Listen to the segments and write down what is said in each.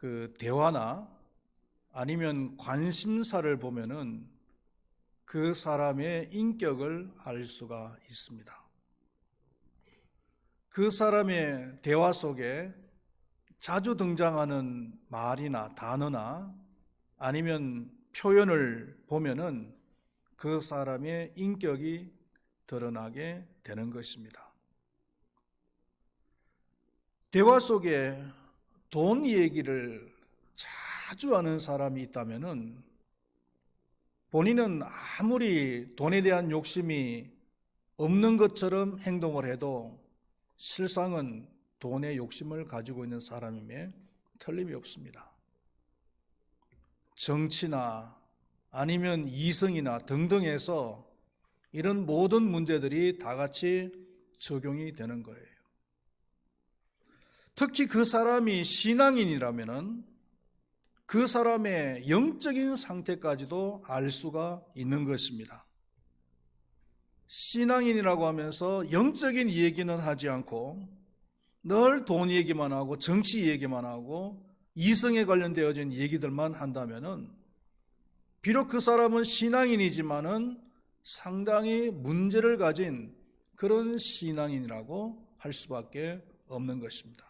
그 대화나 아니면 관심사를 보면은 그 사람의 인격을 알 수가 있습니다. 그 사람의 대화 속에 자주 등장하는 말이나 단어나 아니면 표현을 보면은 그 사람의 인격이 드러나게 되는 것입니다. 대화 속에 돈 얘기를 자주 하는 사람이 있다면은 본인은 아무리 돈에 대한 욕심이 없는 것처럼 행동을 해도 실상은 돈의 욕심을 가지고 있는 사람임에 틀림이 없습니다. 정치나 아니면 이성이나 등등해서 이런 모든 문제들이 다 같이 적용이 되는 거예요. 특히 그 사람이 신앙인이라면은 그 사람의 영적인 상태까지도 알 수가 있는 것입니다. 신앙인이라고 하면서 영적인 얘기는 하지 않고 늘 돈 얘기만 하고 정치 얘기만 하고 이성에 관련되어진 얘기들만 한다면은 비록 그 사람은 신앙인이지만은 상당히 문제를 가진 그런 신앙인이라고 할 수밖에 없는 것입니다.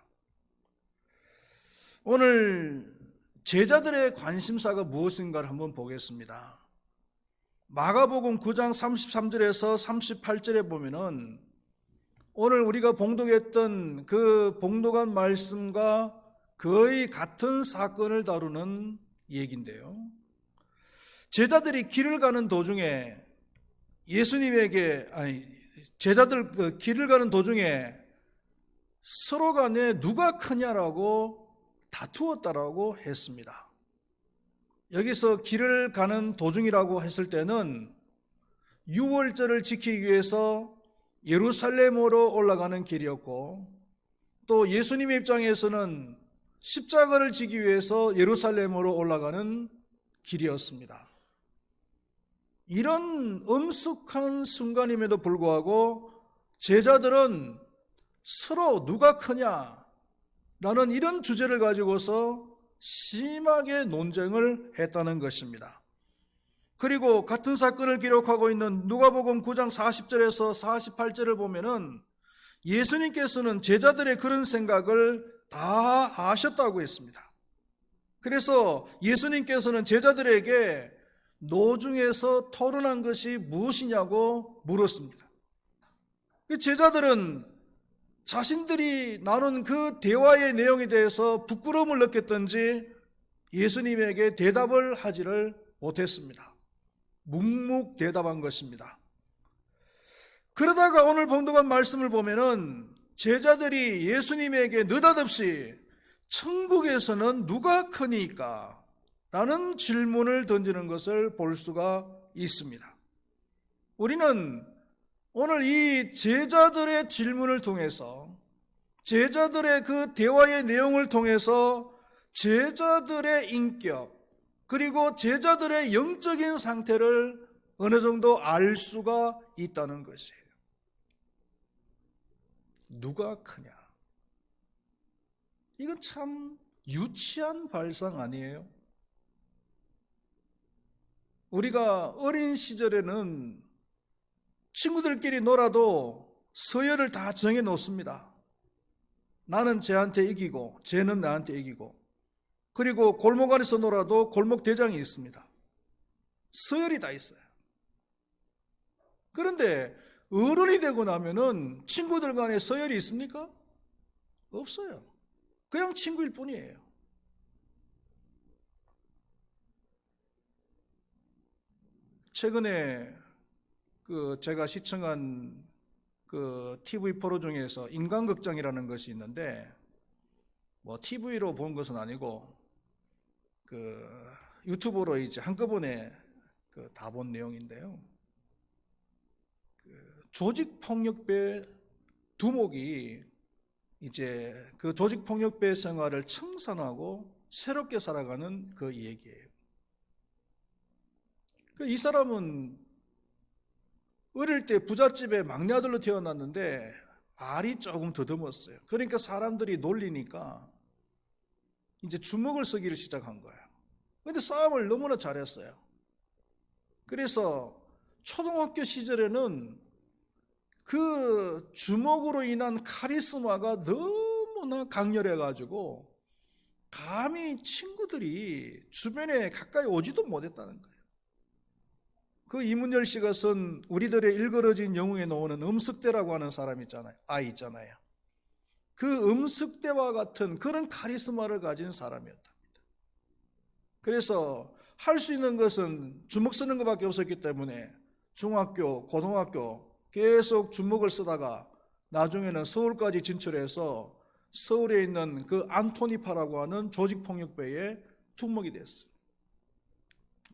오늘 제자들의 관심사가 무엇인가를 한번 보겠습니다. 마가복음 9장 33절에서 38절에 보면은 오늘 우리가 봉독했던 그 봉독한 말씀과 거의 같은 사건을 다루는 얘기인데요. 제자들이 길을 가는 도중에 제자들 길을 가는 도중에 서로 간에 누가 크냐라고 다투었다라고 했습니다. 여기서 길을 가는 도중이라고 했을 때는 유월절을 지키기 위해서 예루살렘으로 올라가는 길이었고 또 예수님의 입장에서는 십자가를 지기 위해서 예루살렘으로 올라가는 길이었습니다. 이런 엄숙한 순간임에도 불구하고 제자들은 서로 누가 크냐 라는 이런 주제를 가지고서 심하게 논쟁을 했다는 것입니다. 그리고 같은 사건을 기록하고 있는 누가복음 9장 40절에서 48절을 보면은 예수님께서는 제자들의 그런 생각을 다 아셨다고 했습니다. 그래서 예수님께서는 제자들에게 노중에서 토론한 것이 무엇이냐고 물었습니다. 제자들은 자신들이 나눈 그 대화의 내용에 대해서 부끄러움을 느꼈던지 예수님에게 대답을 하지를 못했습니다. 묵묵대답한 것입니다. 그러다가 오늘 봉독한 말씀을 보면은 제자들이 예수님에게 느닷없이 천국에서는 누가 크니까? 라는 질문을 던지는 것을 볼 수가 있습니다. 우리는 오늘 이 제자들의 질문을 통해서 제자들의 그 대화의 내용을 통해서 제자들의 인격 그리고 제자들의 영적인 상태를 어느 정도 알 수가 있다는 것이에요. 누가 크냐? 이건 참 유치한 발상 아니에요? 우리가 어린 시절에는 친구들끼리 놀아도 서열을 다 정해 놓습니다. 나는 쟤한테 이기고 쟤는 나한테 이기고 그리고 골목 안에서 놀아도 골목 대장이 있습니다. 서열이 다 있어요. 그런데 어른이 되고 나면은 친구들 간에 서열이 있습니까? 없어요. 그냥 친구일 뿐이에요. 최근에 제가 시청한 TV 프로 중에서 인간극장이라는 것이 있는데 뭐 TV로 본 것은 아니고 유튜브로 이제 한꺼번에 다 본 내용인데요. 조직폭력배 두목이 이제 그 조직폭력배 생활을 청산하고 새롭게 살아가는 그 얘기예요. 이 사람은 어릴 때 부잣집에 막내 아들로 태어났는데 말이 조금 더듬었어요. 그러니까 사람들이 놀리니까 이제 주먹을 쓰기를 시작한 거예요. 근데 싸움을 너무나 잘했어요. 그래서 초등학교 시절에는 그 주먹으로 인한 카리스마가 너무나 강렬해가지고 감히 친구들이 주변에 가까이 오지도 못했다는 거예요. 그 이문열 씨가 쓴 우리들의 일그러진 영웅에 나오는 음석대라고 하는 사람 있잖아요. 아이 있잖아요. 그 음석대와 같은 그런 카리스마를 가진 사람이었답니다. 그래서 할 수 있는 것은 주먹 쓰는 것밖에 없었기 때문에 중학교, 고등학교 계속 주먹을 쓰다가 나중에는 서울까지 진출해서 서울에 있는 그 안토니파라고 하는 조직폭력배의 특목이 됐어요.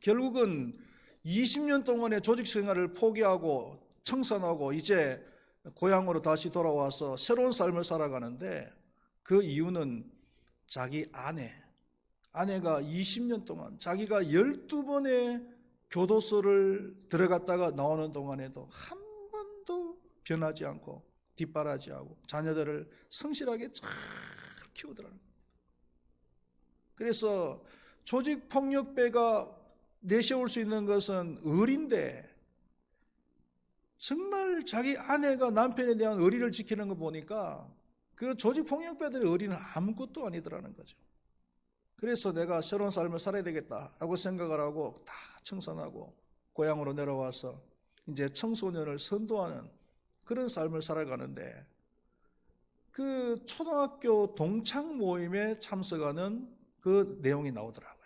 결국은 20년 동안의 조직 생활을 포기하고 청산하고 이제 고향으로 다시 돌아와서 새로운 삶을 살아가는데 그 이유는 자기 아내가 20년 동안 자기가 12번의 교도소를 들어갔다가 나오는 동안에도 한 번도 변하지 않고 뒷바라지하고 자녀들을 성실하게 잘 키우더라는 겁니다. 그래서 조직폭력배가 내세울 수 있는 것은 의리인데 정말 자기 아내가 남편에 대한 의리를 지키는 거 보니까 그 조직폭력배들의 의리는 아무것도 아니더라는 거죠. 그래서 내가 새로운 삶을 살아야 되겠다라고 생각을 하고 다 청산하고 고향으로 내려와서 이제 청소년을 선도하는 그런 삶을 살아가는데 그 초등학교 동창 모임에 참석하는 그 내용이 나오더라고요.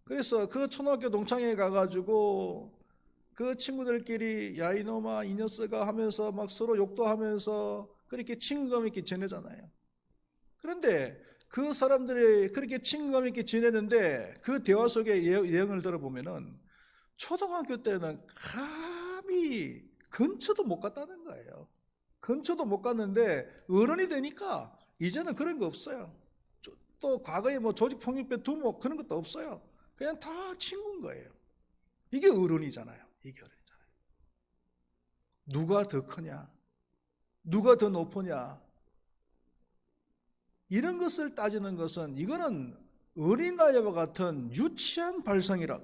그래서 그 초등학교 동창회에 가가지고 그 친구들끼리 야 이놈아 이 녀석아 하면서 막 서로 욕도 하면서 그렇게 친근감 있게 지내잖아요. 그런데 그 사람들이 그렇게 친근감 있게 지내는데 그 대화 속의 내용을 들어보면은 초등학교 때는 감히 근처도 못 갔다는 거예요. 근처도 못 갔는데 어른이 되니까 이제는 그런 거 없어요. 또 과거에 뭐 조직폭력배 두목 그런 것도 없어요. 그냥 다 친구인 거예요. 이게 어른이잖아요. 이게 어른이잖아요. 누가 더 크냐? 누가 더 높으냐? 이런 것을 따지는 것은 이거는 어린아이와 같은 유치한 발상이라.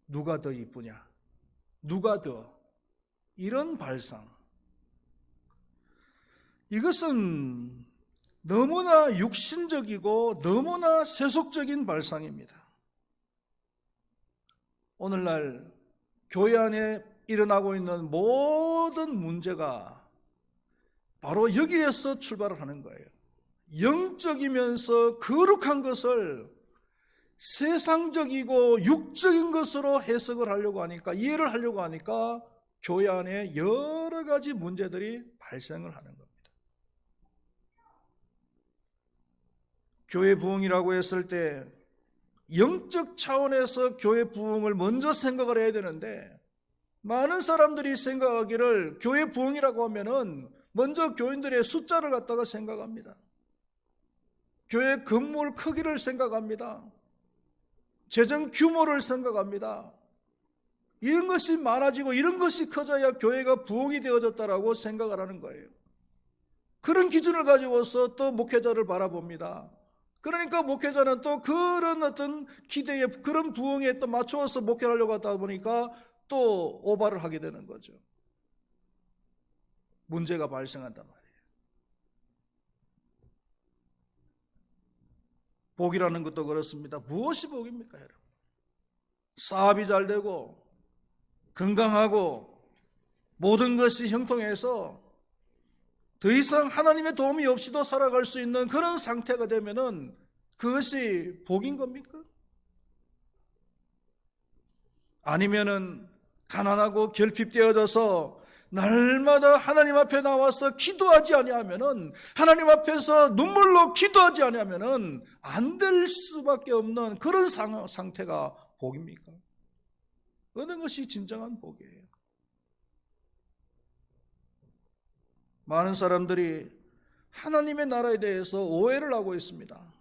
누가 더 이쁘냐? 누가 더? 이런 발상. 이것은 너무나 육신적이고 너무나 세속적인 발상입니다. 오늘날 교회 안에 일어나고 있는 모든 문제가 바로 여기에서 출발을 하는 거예요. 영적이면서 거룩한 것을 세상적이고 육적인 것으로 해석을 하려고 하니까, 이해를 하려고 하니까 교회 안에 여러 가지 문제들이 발생을 하는 겁니다. 교회 부흥이라고 했을 때 영적 차원에서 교회 부흥을 먼저 생각을 해야 되는데, 많은 사람들이 생각하기를 교회 부흥이라고 하면은 먼저 교인들의 숫자를 갖다가 생각합니다. 교회 건물 크기를 생각합니다. 재정 규모를 생각합니다. 이런 것이 많아지고 이런 것이 커져야 교회가 부흥이 되어졌다라고 생각을 하는 거예요. 그런 기준을 가지고서 또 목회자를 바라봅니다. 그러니까 목회자는 또 그런 어떤 기대에, 그런 부흥에 또 맞추어서 목회를 하려고 하다 보니까 또 오바를 하게 되는 거죠. 문제가 발생한단 말이에요. 복이라는 것도 그렇습니다. 무엇이 복입니까, 여러분? 사업이 잘 되고 건강하고 모든 것이 형통해서 더 이상 하나님의 도움이 없이도 살아갈 수 있는 그런 상태가 되면은 그것이 복인 겁니까? 아니면은 가난하고 결핍되어져서 날마다 하나님 앞에 나와서 기도하지 아니하면은, 하나님 앞에서 눈물로 기도하지 아니하면은 안 될 수밖에 없는 그런 상태가 복입니까? 어느 것이 진정한 복이에요? 많은 사람들이 하나님의 나라에 대해서 오해를 하고 있습니다.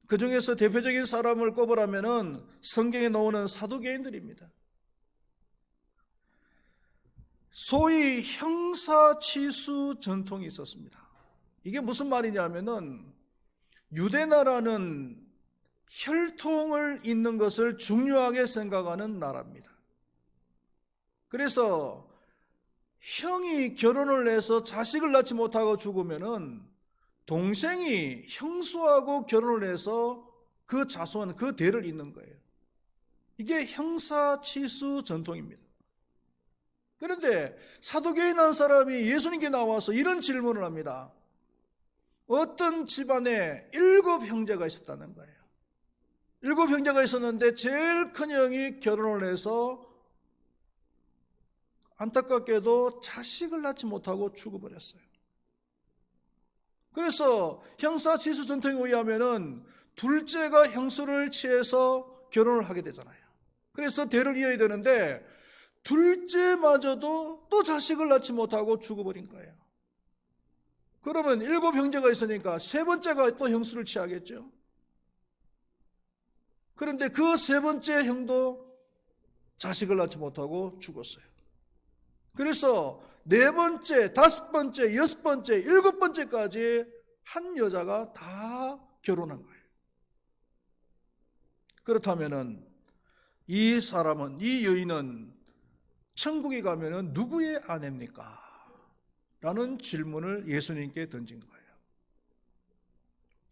그 중에서 대표적인 사람을 꼽으라면은 성경에 나오는 사두개인들입니다. 소위 형사치수 전통이 있었습니다. 이게 무슨 말이냐면은 유대나라는 혈통을 잇는 것을 중요하게 생각하는 나라입니다. 그래서 형이 결혼을 해서 자식을 낳지 못하고 죽으면은 동생이 형수하고 결혼을 해서 그 자손, 그 대를 잇는 거예요. 이게 형사치수 전통입니다. 그런데 사도계인 한 사람이 예수님께 나와서 이런 질문을 합니다. 어떤 집안에 7 형제가 있었다는 거예요. 7 형제가 있었는데 제일 큰 형이 결혼을 해서 안타깝게도 자식을 낳지 못하고 죽어버렸어요. 그래서 형사치수 전통에 의하면은 둘째가 형수를 취해서 결혼을 하게 되잖아요. 그래서 대를 이어야 되는데 둘째마저도 또 자식을 낳지 못하고 죽어버린 거예요. 그러면 7 형제가 있으니까 3번째가 또 형수를 취하겠죠. 그런데 그 3번째 형도 자식을 낳지 못하고 죽었어요. 그래서 4번째, 5번째, 6번째, 7번째까지 한 여자가 다 결혼한 거예요. 그렇다면은 이 사람은, 이 여인은 천국에 가면은 누구의 아내입니까? 라는 질문을 예수님께 던진 거예요.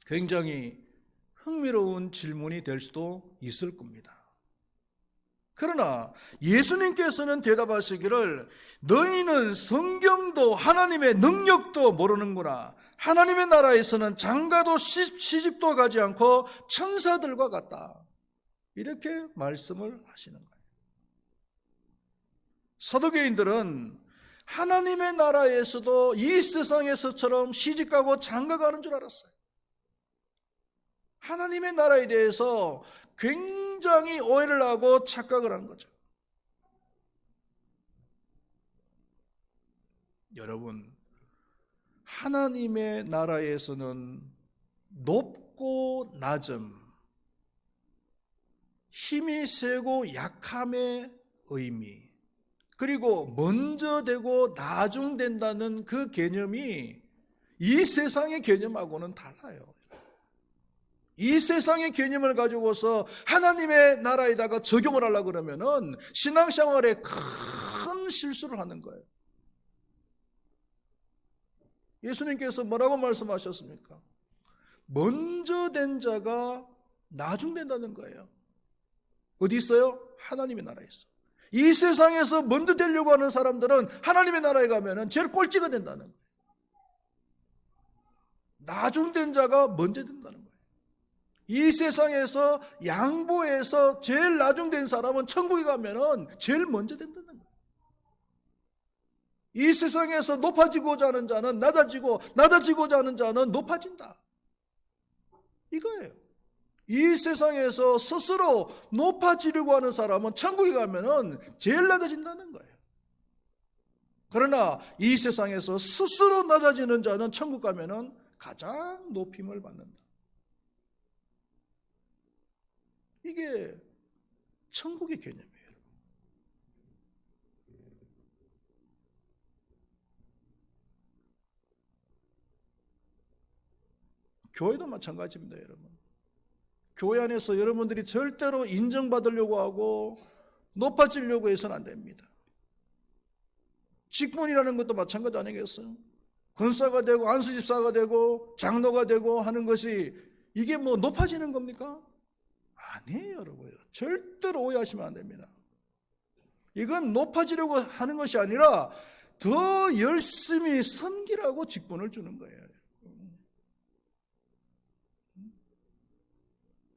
굉장히 흥미로운 질문이 될 수도 있을 겁니다. 그러나 예수님께서는 대답하시기를 너희는 성경도 하나님의 능력도 모르는구나. 하나님의 나라에서는 장가도 시집도 가지 않고 천사들과 같다. 이렇게 말씀을 하시는 거예요. 사도계인들은 하나님의 나라에서도 이 세상에서처럼 시집가고 장가가는 줄 알았어요. 하나님의 나라에 대해서 굉장히 오해를 하고 착각을 한 거죠. 여러분, 하나님의 나라에서는 높고 낮음, 힘이 세고 약함의 의미, 그리고 먼저 되고 나중된다는 그 개념이 이 세상의 개념하고는 달라요. 이 세상의 개념을 가지고서 하나님의 나라에다가 적용을 하려고 그러면은 신앙생활에 큰 실수를 하는 거예요. 예수님께서 뭐라고 말씀하셨습니까? 먼저 된 자가 나중된다는 거예요. 어디 있어요? 하나님의 나라에 있어. 이 세상에서 먼저 되려고 하는 사람들은 하나님의 나라에 가면은 제일 꼴찌가 된다는 거예요. 나중된 자가 먼저 된다는 거예요. 이 세상에서 양보해서 제일 나중된 사람은 천국에 가면은 제일 먼저 된다는 거예요. 이 세상에서 높아지고자 하는 자는 낮아지고자 하는 자는 높아진다. 이거예요. 이 세상에서 스스로 높아지려고 하는 사람은 천국에 가면은 제일 낮아진다는 거예요. 그러나 이 세상에서 스스로 낮아지는 자는 천국 가면은 가장 높임을 받는다. 이게 천국의 개념이에요. 교회도 마찬가지입니다, 여러분. 교회 안에서 여러분들이 절대로 인정받으려고 하고 높아지려고 해서는 안 됩니다. 직분이라는 것도 마찬가지 아니겠어요? 권사가 되고 안수집사가 되고 장로가 되고 하는 것이 이게 뭐 높아지는 겁니까? 아니에요, 여러분. 절대로 오해하시면 안 됩니다. 이건 높아지려고 하는 것이 아니라 더 열심히 섬기라고 직분을 주는 거예요.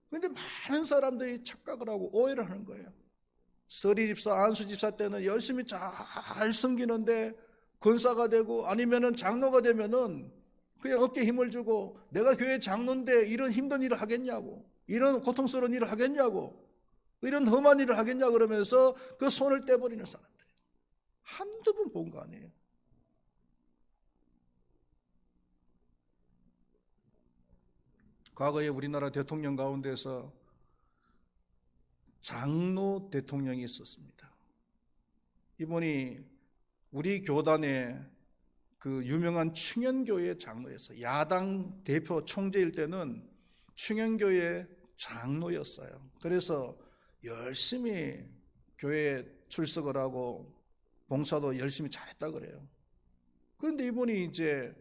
그런데 많은 사람들이 착각을 하고 오해를 하는 거예요. 서리집사, 안수집사 때는 열심히 잘 섬기는데 권사가 되고 아니면은 장로가 되면은 그냥 어깨에 힘을 주고 내가 교회 장로인데 이런 힘든 일을 하겠냐고, 이런 고통스러운 일을 하겠냐고, 이런 험한 일을 하겠냐 그러면서 그 손을 떼버리는 사람들 한두 번 본 거 아니에요. 과거에 우리나라 대통령 가운데서 장로 대통령이 있었습니다. 이분이 우리 교단의 그 유명한 충현교회 장로였어요. 야당 대표 총재일 때는 충영교회 장로였어요. 그래서 열심히 교회에 출석을 하고 봉사도 열심히 잘했다 그래요. 그런데 이분이 이제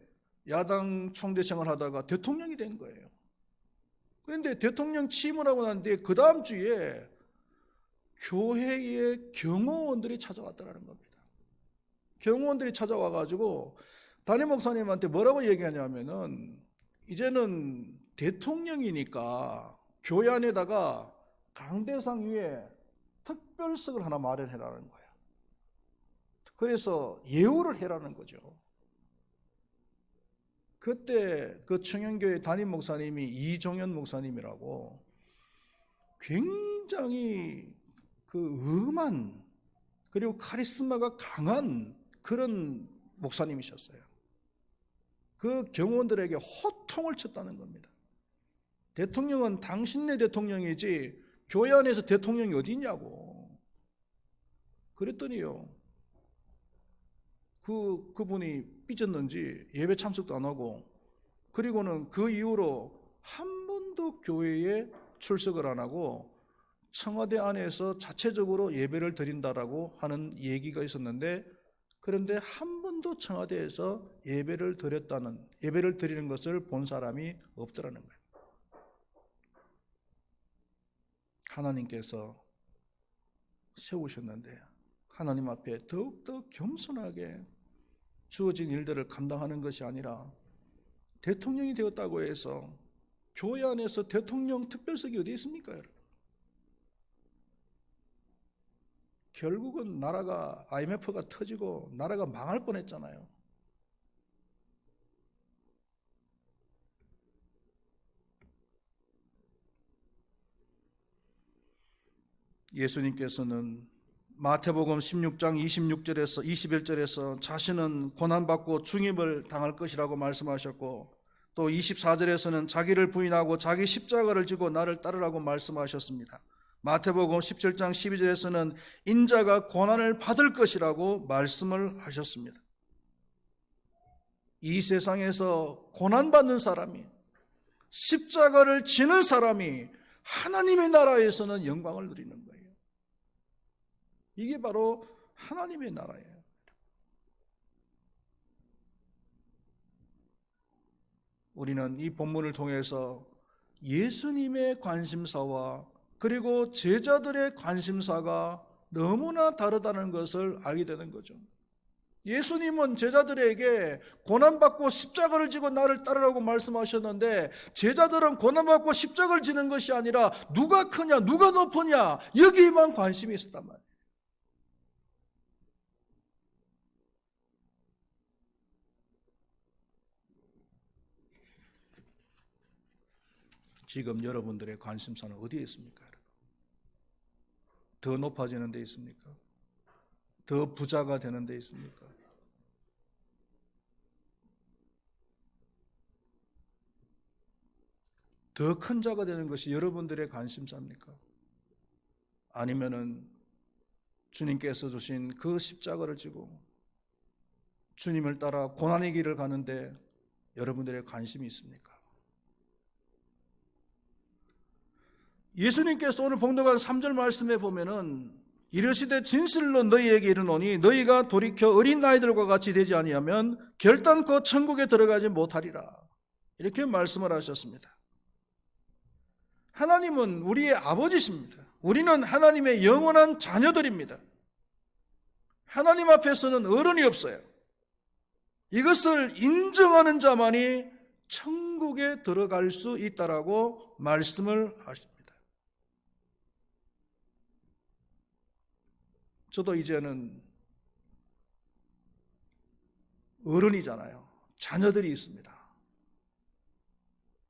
야당 총대생을 하다가 대통령이 된 거예요. 그런데 대통령 취임을 하고 났는데 그 다음 주에 교회의 경호원들이 찾아왔다는 겁니다. 경호원들이 찾아와가지고 담임 목사님한테 뭐라고 얘기하냐면은 이제는 대통령이니까 교회 안에다가 강대상 위에 특별석을 하나 마련해라는 거예요. 그래서 예우를 해라는 거죠. 그때 그 충영교회 담임 목사님이 이종현 목사님이라고 굉장히 그 음한 그리고 카리스마가 강한 그런 목사님이셨어요. 그 경호원들에게 호통을 쳤다는 겁니다. 대통령은 당신네 대통령이지 교회 안에서 대통령이 어디냐고. 그랬더니요, 그분이 삐졌는지 예배 참석도 안 하고, 그리고는 그 이후로 한 번도 교회에 출석을 안 하고 청와대 안에서 자체적으로 예배를 드린다라고 하는 얘기가 있었는데, 그런데 한 번도 청와대에서 예배를 드리는 것을 본 사람이 없더라는 거예요. 하나님께서 세우셨는데 하나님 앞에 더욱더 겸손하게 주어진 일들을 감당하는 것이 아니라 대통령이 되었다고 해서 교회 안에서 대통령 특별석이 어디 있습니까, 여러분? 결국은 나라가 IMF가 터지고 나라가 망할 뻔했잖아요. 예수님께서는 마태복음 16장 26절에서 21절에서 자신은 고난받고 중임을 당할 것이라고 말씀하셨고, 또 24절에서는 자기를 부인하고 자기 십자가를 지고 나를 따르라고 말씀하셨습니다. 마태복음 17장 12절에서는 인자가 고난을 받을 것이라고 말씀을 하셨습니다. 이 세상에서 고난받는 사람이, 십자가를 지는 사람이 하나님의 나라에서는 영광을 누리는 거예요. 이게 바로 하나님의 나라예요. 우리는 이 본문을 통해서 예수님의 관심사와 그리고 제자들의 관심사가 너무나 다르다는 것을 알게 되는 거죠. 예수님은 제자들에게 고난받고 십자가를 지고 나를 따르라고 말씀하셨는데, 제자들은 고난받고 십자가를 지는 것이 아니라 누가 크냐, 누가 높으냐, 여기에만 관심이 있었단 말이에요. 지금 여러분들의 관심사는 어디에 있습니까? 더 높아지는 데 있습니까? 더 부자가 되는 데 있습니까? 더 큰 자가 되는 것이 여러분들의 관심사입니까? 아니면은 주님께서 주신 그 십자가를 지고 주님을 따라 고난의 길을 가는데 여러분들의 관심이 있습니까? 예수님께서 오늘 봉독한 3절 말씀에 보면은 이르시되 진실로 너희에게 이르노니 너희가 돌이켜 어린 아이들과 같이 되지 아니하면 결단코 천국에 들어가지 못하리라, 이렇게 말씀을 하셨습니다. 하나님은 우리의 아버지십니다. 우리는 하나님의 영원한 자녀들입니다. 하나님 앞에서는 어른이 없어요. 이것을 인정하는 자만이 천국에 들어갈 수 있다라고 말씀을 하십니다. 저도 이제는 어른이잖아요. 자녀들이 있습니다.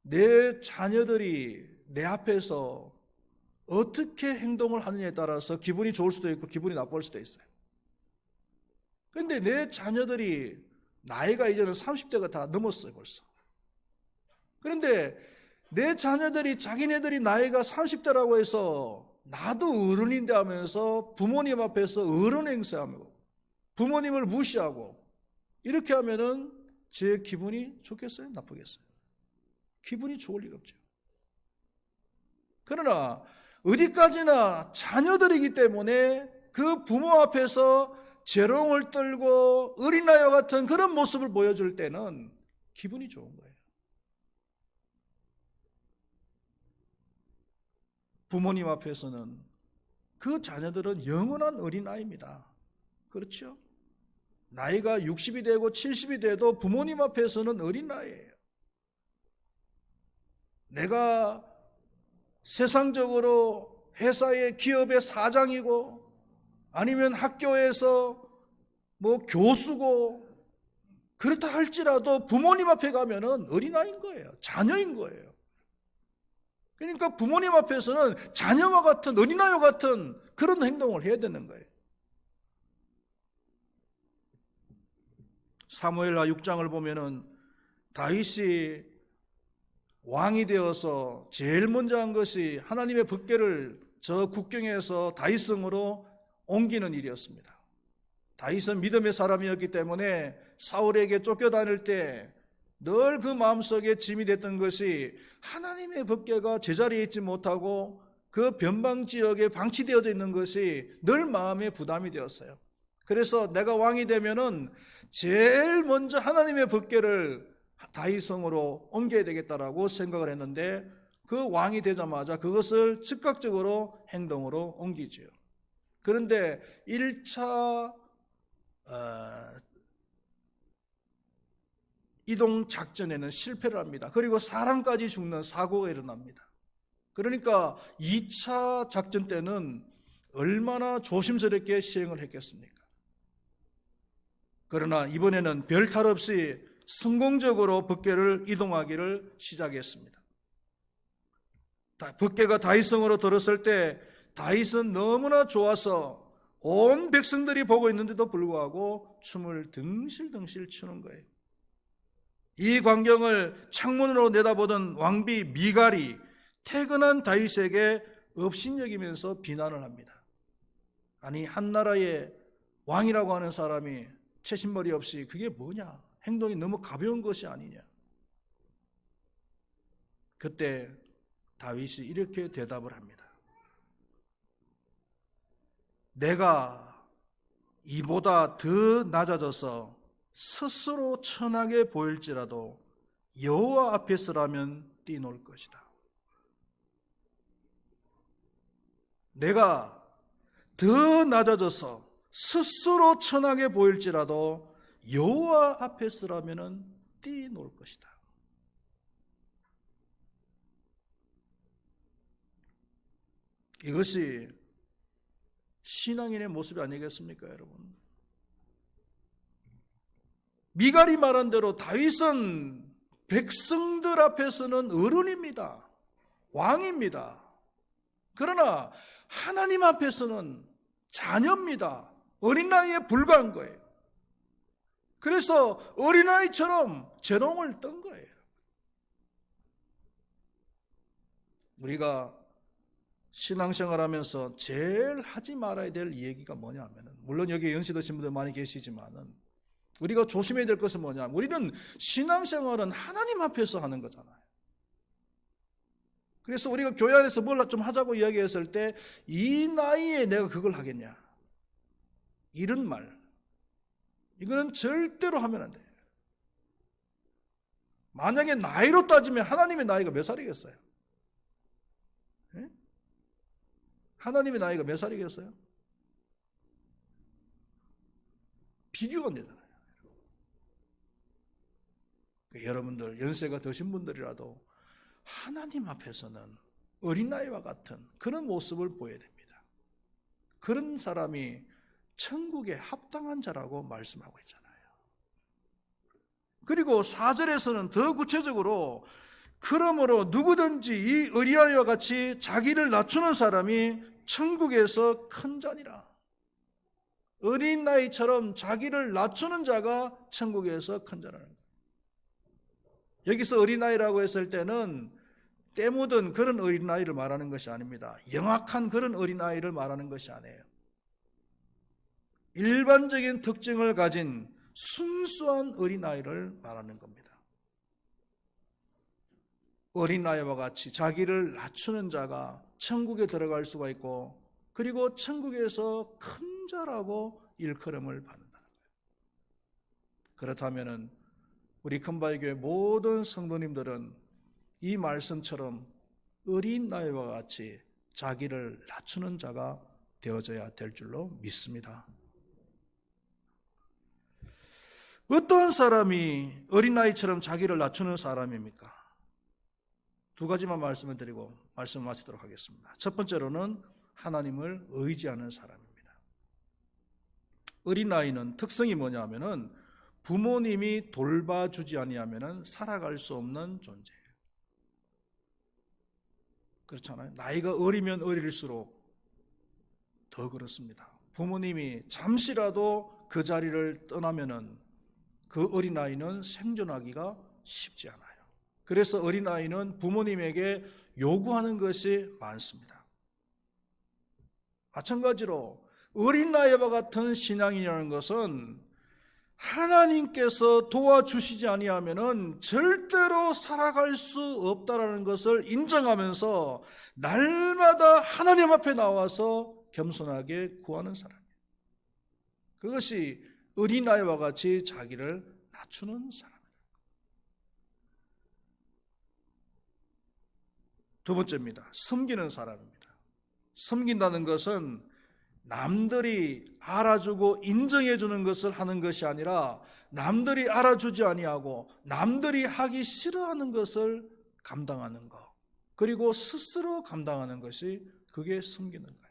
내 자녀들이 내 앞에서 어떻게 행동을 하느냐에 따라서 기분이 좋을 수도 있고 기분이 나쁠 수도 있어요. 그런데 내 자녀들이 나이가 이제는 30대가 다 넘었어요, 벌써. 그런데 내 자녀들이 자기네들이 나이가 30대라고 해서 나도 어른인데 하면서 부모님 앞에서 어른 행세하고 부모님을 무시하고 이렇게 하면은 제 기분이 좋겠어요? 나쁘겠어요? 기분이 좋을 리가 없죠. 그러나 어디까지나 자녀들이기 때문에 그 부모 앞에서 재롱을 떨고 어린아이와 같은 그런 모습을 보여줄 때는 기분이 좋은 거예요. 부모님 앞에서는 그 자녀들은 영원한 어린아이입니다. 그렇죠? 나이가 60이 되고 70이 돼도 부모님 앞에서는 어린아이예요. 내가 세상적으로 회사의 기업의 사장이고 아니면 학교에서 교수고 그렇다 할지라도 부모님 앞에 가면은 어린아이인 거예요. 자녀인 거예요. 그러니까 부모님 앞에서는 자녀와 같은 어린아이와 같은 그런 행동을 해야 되는 거예요. 사무엘하 6장을 보면은 다윗이 왕이 되어서 제일 먼저 한 것이 하나님의 법궤를 저 국경에서 다윗성으로 옮기는 일이었습니다. 다윗은 믿음의 사람이었기 때문에 사울에게 쫓겨다닐 때 늘 그 마음속에 짐이 됐던 것이 하나님의 법궤가 제자리에 있지 못하고 그 변방 지역에 방치되어져 있는 것이 늘 마음에 부담이 되었어요. 그래서 내가 왕이 되면은 제일 먼저 하나님의 법궤를 다윗성으로 옮겨야 되겠다라고 생각을 했는데 그 왕이 되자마자 그것을 즉각적으로 행동으로 옮기지요. 그런데 1차 이동 작전에는 실패를 합니다. 그리고 사람까지 죽는 사고가 일어납니다. 그러니까 2차 작전 때는 얼마나 조심스럽게 시행을 했겠습니까? 그러나 이번에는 별탈 없이 성공적으로 법궤를 이동하기를 시작했습니다. 법궤가 다윗성으로 들었을 때 다윗은 너무나 좋아서 온 백성들이 보고 있는데도 불구하고 춤을 덩실덩실 추는 거예요. 이 광경을 창문으로 내다보던 왕비 미갈이 퇴근한 다윗에게 업신여기면서 비난을 합니다. 아니, 한 나라의 왕이라고 하는 사람이 채신머리 없이 그게 뭐냐? 행동이 너무 가벼운 것이 아니냐? 그때 다윗이 이렇게 대답을 합니다. 내가 이보다 더 낮아져서 스스로 천하게 보일지라도 여호와 앞에서라면 뛰놀 것이다. 내가 더 낮아져서 스스로 천하게 보일지라도 여호와 앞에서라면 뛰놀 것이다. 이것이 신앙인의 모습이 아니겠습니까, 여러분? 미갈이 말한 대로 다윗은 백성들 앞에서는 어른입니다. 왕입니다. 그러나 하나님 앞에서는 자녀입니다. 어린 나이에 불과한 거예요. 그래서 어린아이처럼 재롱을 떤 거예요. 우리가 신앙생활 하면서 제일 하지 말아야 될 얘기가 뭐냐면, 물론 여기 연세 드신 분들 많이 계시지만은 우리가 조심해야 될 것은 뭐냐? 우리는 신앙생활은 하나님 앞에서 하는 거잖아요. 그래서 우리가 교회 안에서 뭘 좀 하자고 이야기했을 때 이 나이에 내가 그걸 하겠냐? 이런 말, 이거는 절대로 하면 안 돼요. 만약에 나이로 따지면 하나님의 나이가 몇 살이겠어요? 네? 하나님의 나이가 몇 살이겠어요? 비교가 안 되잖아요. 여러분들 연세가 드신 분들이라도 하나님 앞에서는 어린아이와 같은 그런 모습을 보여야 됩니다. 그런 사람이 천국에 합당한 자라고 말씀하고 있잖아요. 그리고 4절에서는 더 구체적으로 그러므로 누구든지 이 어린아이와 같이 자기를 낮추는 사람이 천국에서 큰 자니라. 어린 나이처럼 자기를 낮추는 자가 천국에서 큰 자라는 거예요. 여기서 어린아이라고 했을 때는 때 묻은 그런 어린아이를 말하는 것이 아닙니다. 영악한 그런 어린아이를 말하는 것이 아니에요. 일반적인 특징을 가진 순수한 어린아이를 말하는 겁니다. 어린아이와 같이 자기를 낮추는 자가 천국에 들어갈 수가 있고, 그리고 천국에서 큰 자라고 일컬음을 받는다. 그렇다면 우리 큰바위교회 모든 성도님들은 이 말씀처럼 어린아이와 같이 자기를 낮추는 자가 되어져야 될 줄로 믿습니다. 어떤 사람이 어린아이처럼 자기를 낮추는 사람입니까? 두 가지만 말씀을 드리고 말씀을 마치도록 하겠습니다. 첫 번째로는 하나님을 의지하는 사람입니다. 어린아이는 특성이 뭐냐면은 부모님이 돌봐주지 아니하면은 살아갈 수 없는 존재예요. 그렇잖아요. 나이가 어리면 어릴수록 더 그렇습니다. 부모님이 잠시라도 그 자리를 떠나면은 그 어린아이는 생존하기가 쉽지 않아요. 그래서 어린아이는 부모님에게 요구하는 것이 많습니다. 마찬가지로 어린아이와 같은 신앙이라는 것은 하나님께서 도와주시지 아니하면은 절대로 살아갈 수 없다라는 것을 인정하면서 날마다 하나님 앞에 나와서 겸손하게 구하는 사람이에요. 그것이 어린아이와 같이 자기를 낮추는 사람이에요. 두 번째입니다. 섬기는 사람입니다. 섬긴다는 것은 남들이 알아주고 인정해 주는 것을 하는 것이 아니라 남들이 알아주지 아니하고 남들이 하기 싫어하는 것을 감당하는 것, 그리고 스스로 감당하는 것이 그게 섬기는 거예요.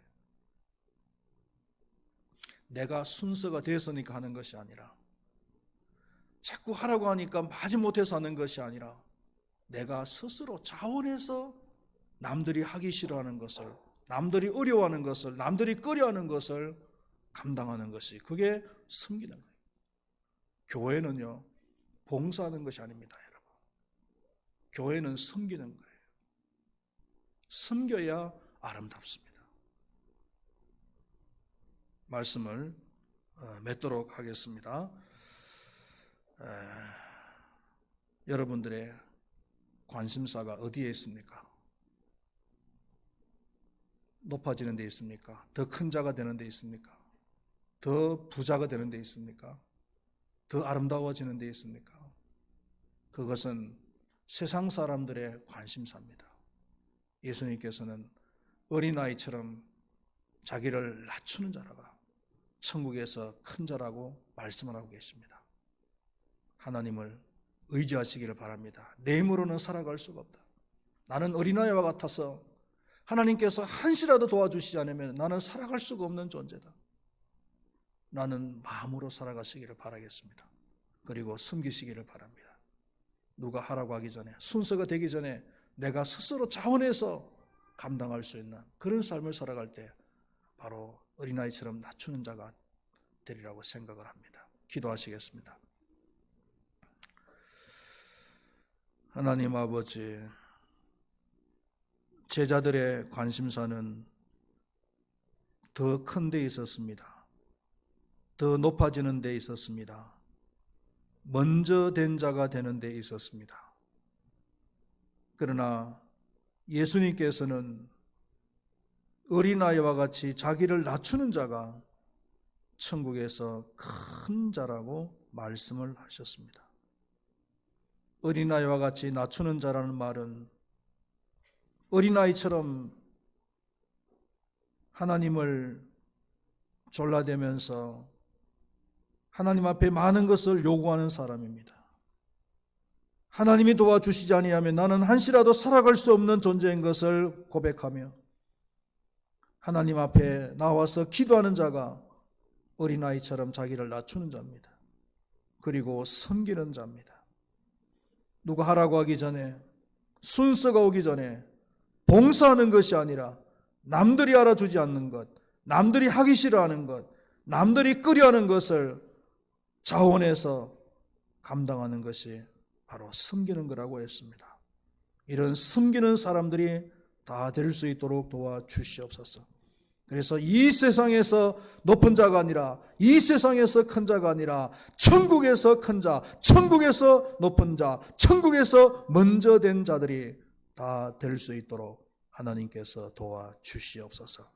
내가 순서가 됐으니까 하는 것이 아니라, 자꾸 하라고 하니까 마지 못해서 하는 것이 아니라, 내가 스스로 자원해서 남들이 하기 싫어하는 것을, 남들이 어려워하는 것을, 남들이 꺼려하는 것을 감당하는 것이 그게 섬기는 거예요. 교회는요, 봉사하는 것이 아닙니다, 여러분. 교회는 섬기는 거예요. 섬겨야 아름답습니다. 말씀을 맺도록 하겠습니다. 여러분들의 관심사가 어디에 있습니까? 높아지는 데 있습니까? 더 큰 자가 되는 데 있습니까? 더 부자가 되는 데 있습니까? 더 아름다워지는 데 있습니까? 그것은 세상 사람들의 관심사입니다. 예수님께서는 어린아이처럼 자기를 낮추는 자라가 천국에서 큰 자라고 말씀을 하고 계십니다. 하나님을 의지하시기를 바랍니다. 내 힘으로는 살아갈 수가 없다. 나는 어린아이와 같아서 하나님께서 한시라도 도와주시지 않으면 나는 살아갈 수가 없는 존재다. 나는 마음으로 살아가시기를 바라겠습니다. 그리고 섬기시기를 바랍니다. 누가 하라고 하기 전에, 순서가 되기 전에 내가 스스로 자원해서 감당할 수 있는 그런 삶을 살아갈 때 바로 어린아이처럼 낮추는 자가 되리라고 생각을 합니다. 기도하시겠습니다. 하나님 아버지, 제자들의 관심사는 더 큰 데 있었습니다. 더 높아지는 데 있었습니다. 먼저 된 자가 되는 데 있었습니다. 그러나 예수님께서는 어린아이와 같이 자기를 낮추는 자가 천국에서 큰 자라고 말씀을 하셨습니다. 어린아이와 같이 낮추는 자라는 말은 어린아이처럼 하나님을 졸라대면서 하나님 앞에 많은 것을 요구하는 사람입니다. 하나님이 도와주시지 아니하면 나는 한시라도 살아갈 수 없는 존재인 것을 고백하며 하나님 앞에 나와서 기도하는 자가 어린아이처럼 자기를 낮추는 자입니다. 그리고 섬기는 자입니다. 누가 하라고 하기 전에, 순서가 오기 전에 봉사하는 것이 아니라 남들이 알아주지 않는 것, 남들이 하기 싫어하는 것, 남들이 꺼려하는 것을 자원해서 감당하는 것이 바로 섬기는 거라고 했습니다. 이런 섬기는 사람들이 다 될 수 있도록 도와주시옵소서. 그래서 이 세상에서 높은 자가 아니라, 이 세상에서 큰 자가 아니라 천국에서 큰 자, 천국에서 높은 자, 천국에서 먼저 된 자들이 다 될 수 있도록 하나님께서 도와주시옵소서.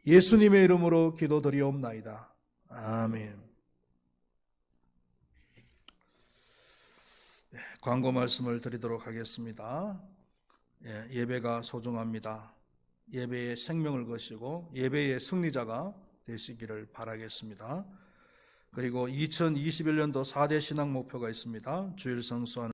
예수님의 이름으로 기도드리옵나이다. 아멘. 광고 말씀을 드리도록 하겠습니다. 예배가 소중합니다. 예배에 생명을 거시고 예배의 승리자가 되시기를 바라겠습니다. 그리고 2021년도 4대 신앙 목표가 있습니다. 주일 성수하는